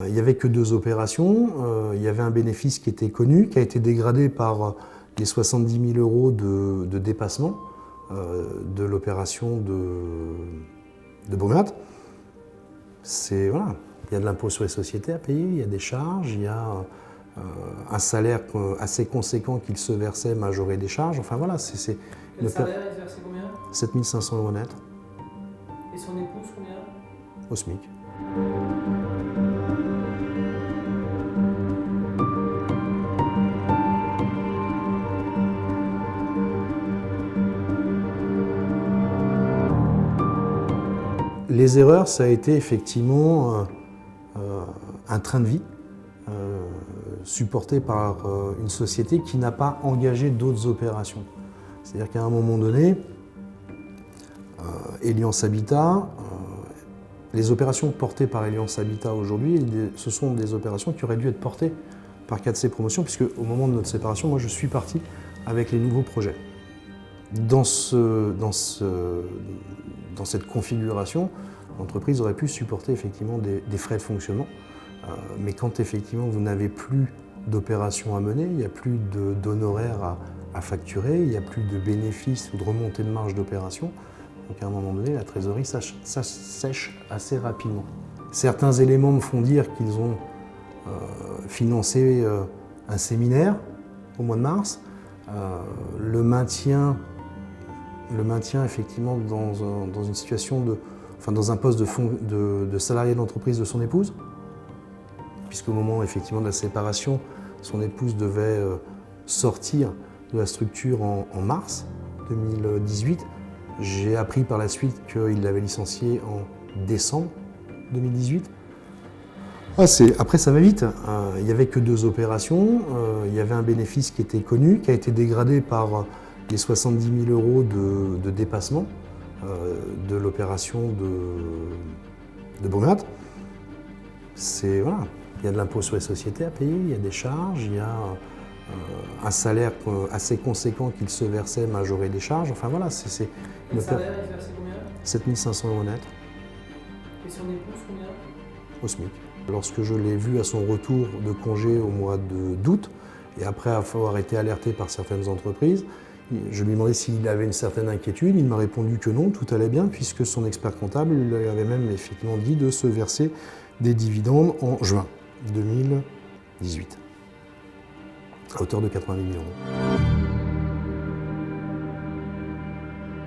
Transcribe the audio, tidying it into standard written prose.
Il n'y avait que 2 opérations, il y avait un bénéfice qui était connu, qui a été dégradé par les 70 000 € de dépassement de l'opération de Beaumat. Voilà. Il y a de l'impôt sur les sociétés à payer, il y a des charges, il y a un salaire assez conséquent qu'il se versait majoré des charges. Enfin voilà, c'est le salaire, il se versait combien? 7 500 € net. Et son épouse, combien? Au SMIC. Les erreurs, ça a été effectivement un train de vie supporté par une société qui n'a pas engagé d'autres opérations. C'est-à-dire qu'à un moment donné, Eliance Habitat, les opérations portées par Eliance Habitat aujourd'hui, ce sont des opérations qui auraient dû être portées par 4C Promotion, puisque au moment de notre séparation, moi je suis parti avec les nouveaux projets. Dans cette configuration, l'entreprise aurait pu supporter effectivement des frais de fonctionnement, mais quand effectivement vous n'avez plus d'opérations à mener, il n'y a plus d'honoraires à facturer, il n'y a plus de bénéfices ou de remontée de marge d'opération, donc à un moment donné, la trésorerie sèche assez rapidement. Certains éléments me font dire qu'ils ont financé un séminaire au mois de mars, le maintien effectivement dans une situation dans un poste de salarié de l'entreprise de son épouse, puisqu'au moment effectivement de la séparation, son épouse devait sortir de la structure en mars 2018. J'ai appris par la suite qu'il l'avait licenciée en décembre 2018. Après, ça va vite. Il n'y avait que 2 opérations, il y avait un bénéfice qui était connu, qui a été dégradé par les 70 000 € de dépassement de l'opération de Beaumat. Voilà. Il y a de l'impôt sur les sociétés à payer, il y a des charges, il y a un salaire assez conséquent qu'il se versait majoré des charges. Enfin voilà, le salaire, il se versait combien? 7 500 € net. Et son épouse, combien? Au SMIC. Lorsque je l'ai vu à son retour de congé au mois d'août, et après avoir été alerté par certaines entreprises, je lui ai demandé s'il avait une certaine inquiétude. Il m'a répondu que non, tout allait bien, puisque son expert comptable lui avait même effectivement dit de se verser des dividendes en juin 2018, à hauteur de 90 000 €.